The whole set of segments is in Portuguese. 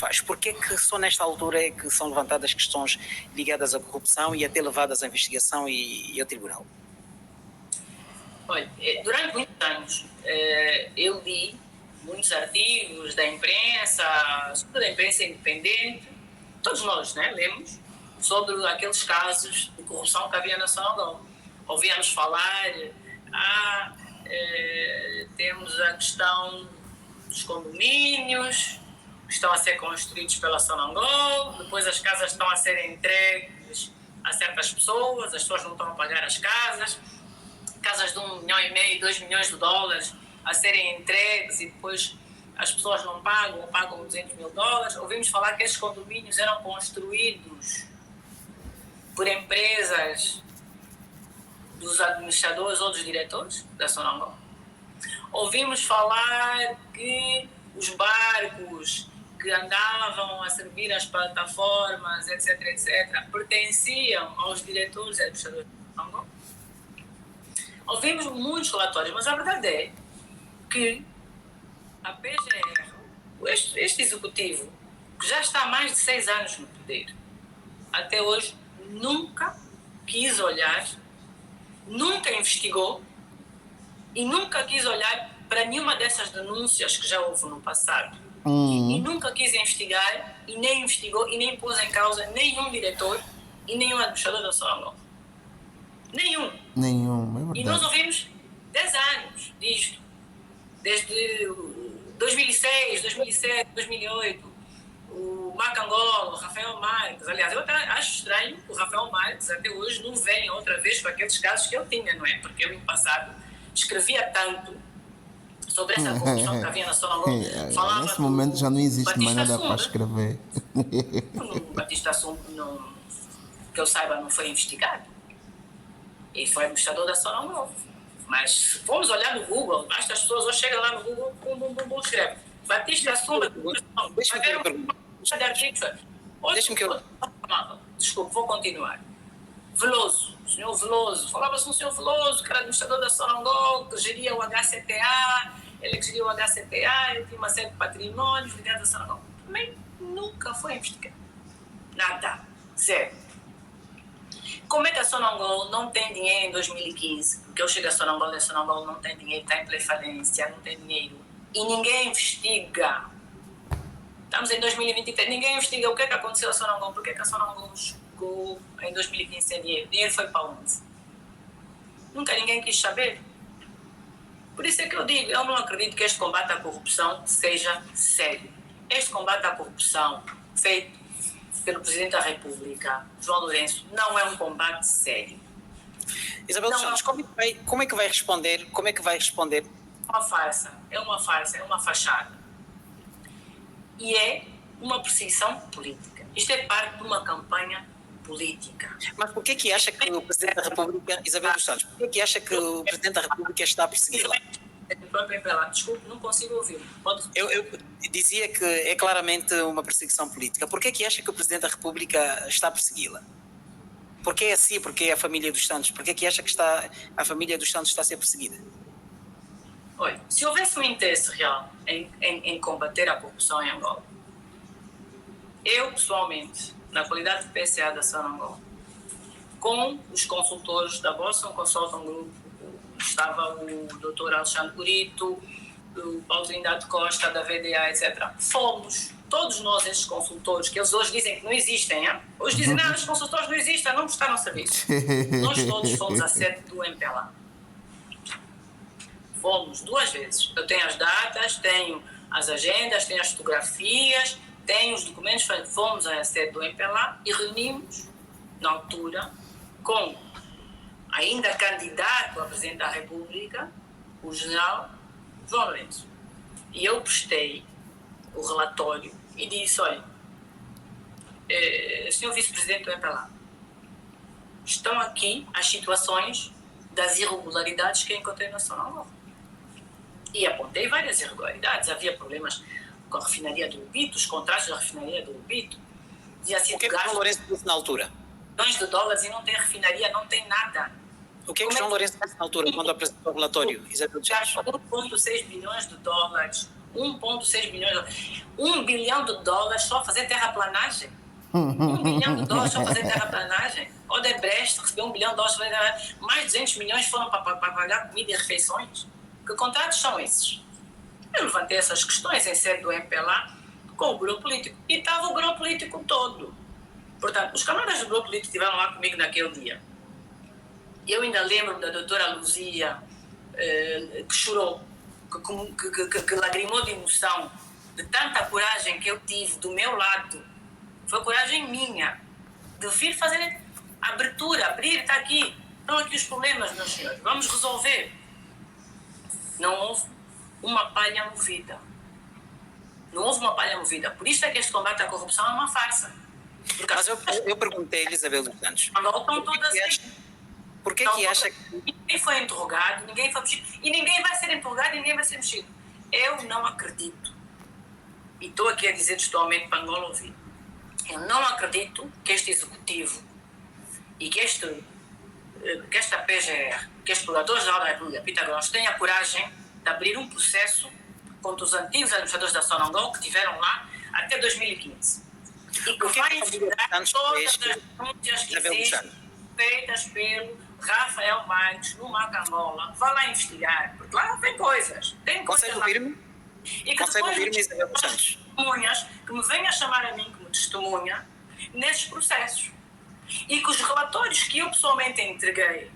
faz? Porquê que só nesta altura é que são levantadas questões ligadas à corrupção e até levadas à investigação e ao tribunal? Olha, durante muitos anos eu li muitos artigos da imprensa, sobretudo da imprensa independente, todos nós, né, lemos sobre aqueles casos de corrupção que havia na Sonangol. Ouvíamos falar, temos a questão dos condomínios que estão a ser construídos pela Sonangol, depois as casas estão a ser entregues a certas pessoas, as pessoas não estão a pagar as casas de $1,5 milhão, $2 milhões a serem entregues e depois as pessoas não pagam ou pagam $200 mil. Ouvimos falar que esses condomínios eram construídos por empresas dos administradores ou dos diretores da Sonangol. Ouvimos falar que os barcos que andavam a servir as plataformas, etc., pertenciam aos diretores e administradores da Sonangol. Ouvimos muitos relatórios, mas a verdade é que a PGR, este executivo, que já está há mais de 6 anos no poder, até hoje nunca quis olhar, nunca investigou e nunca quis olhar para nenhuma dessas denúncias que já houve no passado. E nunca quis investigar e nem investigou e nem pôs em causa nenhum diretor e nenhum administrador da Sonangol. Nenhum, é verdade. E nós ouvimos 10 anos disto, desde 2006, 2007, 2008, o Macangolo, o Rafael Marques. Aliás, eu até acho estranho que o Rafael Marques até hoje não venha outra vez com aqueles casos que ele tinha, não é? Porque ele no passado escrevia tanto sobre essa corrupção que havia na Sonangol. Nesse momento já não existe mais nada para escrever. O Batista Assum, que eu saiba, não foi investigado. E foi administrador da Sonangol. Mas vamos olhar no Google, basta as pessoas hoje chegam lá no Google, escreve Batista Assum, Deixa-me que eu... Desculpe, vou continuar. Veloso, o senhor Veloso, falava-se um senhor Veloso, que era administrador da Sonangol, que geria o HCTA, ele que geria o HCTA, ele tinha uma série de patrimónios ligados à Sonangol. Também nunca foi investigado. Nada. Zero. Como é que a Sonangol não tem dinheiro em 2015? Porque eu chego a Sonangol não tem dinheiro, está em play-falência, não tem dinheiro. E ninguém investiga. Estamos em 2023, ninguém investiga o que é que aconteceu a Sonangol, por que é que a Sonangol chegou em 2015 sem dinheiro. O dinheiro foi para onde? Nunca ninguém quis saber. Por isso é que eu digo, eu não acredito que este combate à corrupção seja sério. Este combate à corrupção feito pelo Presidente da República, João Lourenço, não é um combate sério. Isabel dos Santos, como é que vai responder? Como é que vai responder? É uma farsa, é uma fachada. E é uma perseguição política. Isto é parte de uma campanha política. Mas por que acha que o Presidente da República, Isabel dos Santos, por que acha que o Presidente da República está a persegui-la? Desculpe, não consigo ouvir. Eu dizia que é claramente uma perseguição política. Por que acha que o Presidente da República está a persegui-la? Porque é assim, porque é a família dos Santos. Por que acha que a família dos Santos está a ser perseguida? Olha, se houvesse um interesse real em combater a corrupção em Angola, eu pessoalmente, na qualidade de PCA da Sonangol, com os consultores da Boston Consulting Group, estava o Dr. Alexandre Curito, o Paulo Trindade Costa, da VDA, etc. Fomos, todos nós, estes consultores, que eles hoje dizem que não existem, hein? Hoje dizem, não, os consultores não existem, não prestaram serviço. Nós todos fomos à sede do MPLA. Fomos 2 vezes. Eu tenho as datas, tenho as agendas, tenho as fotografias, tenho os documentos. Fomos à sede do MPLA e reunimos, na altura, com ainda candidato a Presidente da República, o general João Lourenço. E eu prestei o relatório e disse, olha, senhor Vice-Presidente do MPLA, estão aqui as situações das irregularidades que eu encontrei na Sonangol. E apontei várias irregularidades. Havia problemas com a refinaria do Lubito, os contratos da refinaria do Lubito. O que é que o João Lourenço disse na altura? Milhões de dólares e não tem refinaria, não tem nada. O que é que o João Lourenço disse na altura, quando apresentou o relatório? 1,6 bilhões de dólares 1,6 bilhões. 1 bilhão de dólares só fazer terraplanagem. 1 bilhão de dólares só fazer terraplanagem. Odebrecht recebeu 1 bilhão de dólares para fazer terraplanagem. Mais de 200 milhões foram para pagar comida e refeições. Que contratos são esses? Eu levantei essas questões em sede do MPLA com o grupo político. E estava o grupo político todo. Portanto, os camaradas do grupo político estiveram lá comigo naquele dia. Eu ainda lembro da doutora Luzia, que chorou, que lagrimou de emoção, de tanta coragem que eu tive do meu lado. Foi coragem minha de vir fazer abertura, abrir, está aqui. Estão aqui os problemas, meus senhores, vamos resolver. Não houve uma palha movida. Não houve uma palha movida. Por isso é que este combate à corrupção é uma farsa. Porque Mas eu perguntei a Elizabeth dos Santos. estão todas por que que acha que... Ninguém foi interrogado, ninguém foi mexido. E ninguém vai ser interrogado e ninguém vai ser mexido. Eu não acredito. E estou aqui a dizer textualmente para Angola ouvir. Eu não acredito que este executivo e que esta PGR, que este Procurador-Geral da República, Peter Grons, tenha a coragem de abrir um processo contra os antigos administradores da Sonangol que estiveram lá até 2015. E que vai investigar todas as denúncias que existem feitas pelo Rafael Marques no Macangola. Vai lá investigar, porque lá tem coisas. Tem coisas. Consegue ouvir-me? E que Consegue ouvir-me, depois Isabel dos Santos? testemunhas que me venham a chamar a mim como testemunha nesses processos. E que os relatórios que eu pessoalmente entreguei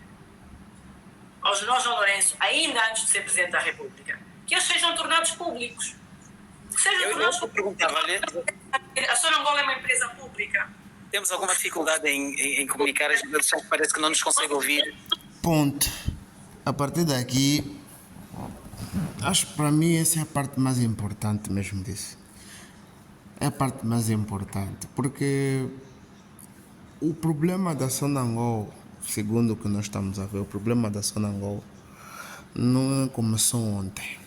ao General João Lourenço, ainda antes de ser Presidente da República, que eles sejam tornados públicos. Eu perguntava-lhe... A Sonangol é uma empresa pública. Temos alguma dificuldade em comunicar, as pessoas parece que não nos consegue ouvir. Ponto. A partir daqui, acho que para mim essa é a parte mais importante mesmo disso. É a parte mais importante, porque o problema da Sonangol, segundo o que nós estamos a ver, o problema da Sonangol não começou ontem.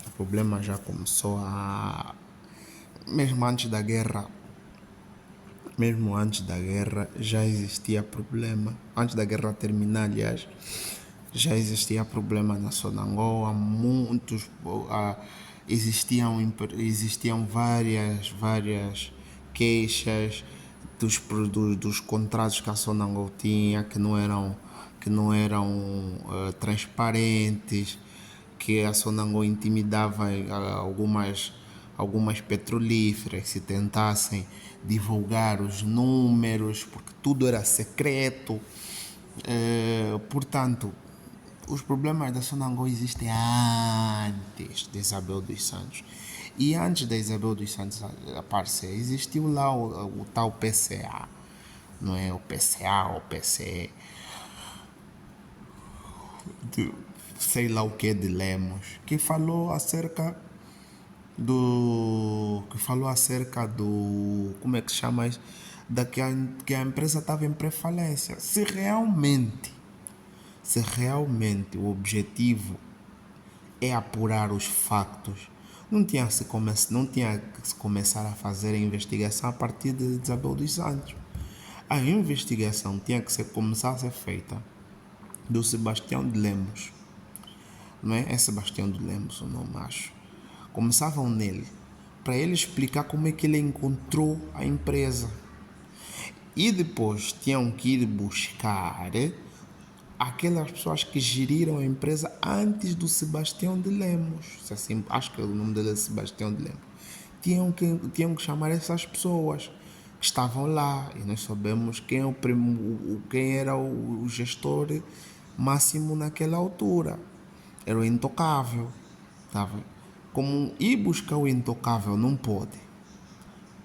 O problema já começou mesmo antes da guerra. Mesmo antes da guerra já existia problema. Antes da guerra terminar, aliás, já existia problema na Sonangol. Há muitos... existiam várias queixas dos contratos que a Sonangol tinha que não eram transparentes, que a Sonangol intimidava algumas petrolíferas se tentassem divulgar os números, porque tudo era secreto. Portanto, os problemas da Sonangol existem antes de Isabel dos Santos. E antes da Isabel dos Santos aparecer, existiu lá o tal PCA, não é? O PCA ou PCE, sei lá o que de Lemos, que falou acerca do... como é que se chama isso? Que a empresa estava em pré-falência. Se realmente o objetivo é apurar os factos, não tinha que se começar a fazer a investigação a partir de Isabel dos Santos. A investigação tinha que começar a ser feita do Sebastião de Lemos. Não é Sebastião de Lemos o nome, acho. Começavam nele, para ele explicar como é que ele encontrou a empresa. E depois tinham que ir buscar aquelas pessoas que geriram a empresa antes do Sebastião de Lemos. Assim, acho que o nome dele é Sebastião de Lemos. Tinham que chamar essas pessoas que estavam lá. E nós sabemos quem era o gestor máximo naquela altura. Era o Intocável. Como ir buscar o Intocável não pode.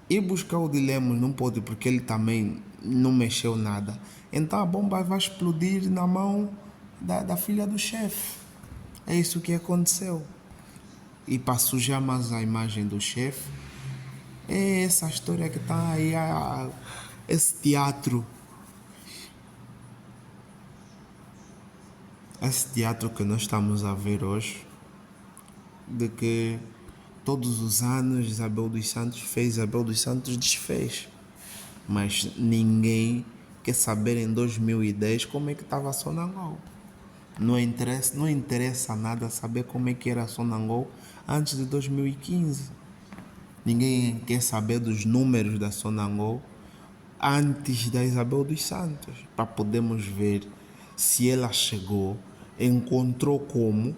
Ir buscar o de Lemos não pode, porque ele também não mexeu nada. Então a bomba vai explodir na mão da filha do chefe. É isso que aconteceu. E para sujar mais a imagem do chefe, é essa história que está aí, esse teatro. Esse teatro que nós estamos a ver hoje, de que todos os anos Isabel dos Santos fez, Isabel dos Santos desfez. Mas ninguém quer saber em 2010 como é que estava a Sonangol. Não interessa nada saber como é que era a Sonangol antes de 2015. Ninguém quer saber dos números da Sonangol antes da Isabel dos Santos, para podermos ver se ela chegou, encontrou como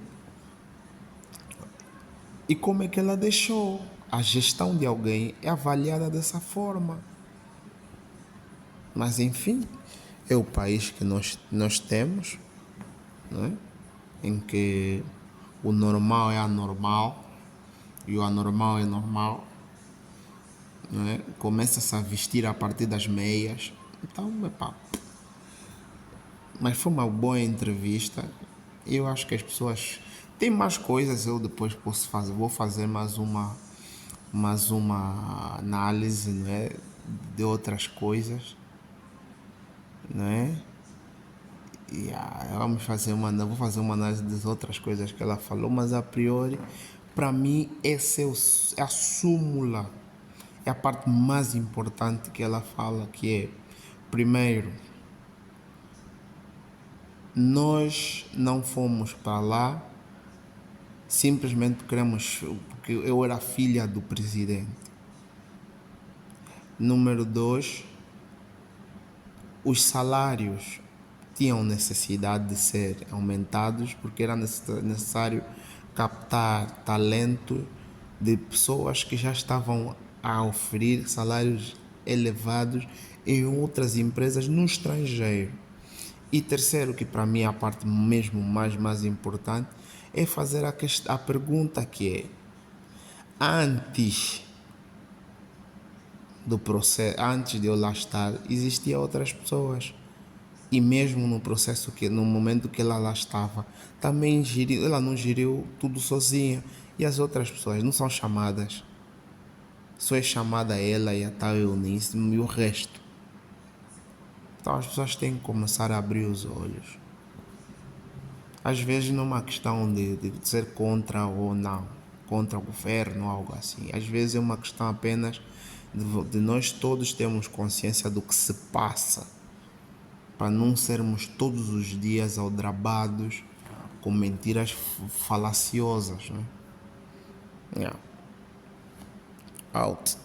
e como é que ela deixou. A gestão de alguém é avaliada dessa forma. Mas enfim, é o país que nós temos, não é? Em que o normal é anormal e o anormal é normal, não é? Começa-se a vestir a partir das meias. Então, epá. Mas foi uma boa entrevista. Eu acho que as pessoas têm mais coisas. Eu depois posso fazer, vou fazer mais uma análise, não é? De outras coisas, não é? E vou fazer uma análise das outras coisas que ela falou, mas a priori, para mim, essa é a súmula, é a parte mais importante que ela fala, que é, primeiro, nós não fomos para lá simplesmente porque eu era filha do presidente. Número 2, os salários tinham necessidade de ser aumentados porque era necessário captar talento de pessoas que já estavam a oferir salários elevados em outras empresas no estrangeiro. E terceiro, que para mim é a parte mesmo mais importante, é fazer a pergunta que é, antes do processo, antes de eu lá estar, existiam outras pessoas. E mesmo no processo, no momento que ela lá estava, também ela não geriu tudo sozinha. E as outras pessoas não são chamadas. Só é chamada ela e a tal Eunice e o resto. Então as pessoas têm que começar a abrir os olhos. Às vezes não é uma questão de ser contra ou não, contra o governo ou algo assim. Às vezes é uma questão apenas de nós todos termos consciência do que se passa, para não sermos todos os dias aldrabados com mentiras falaciosas, né? Yeah. Out.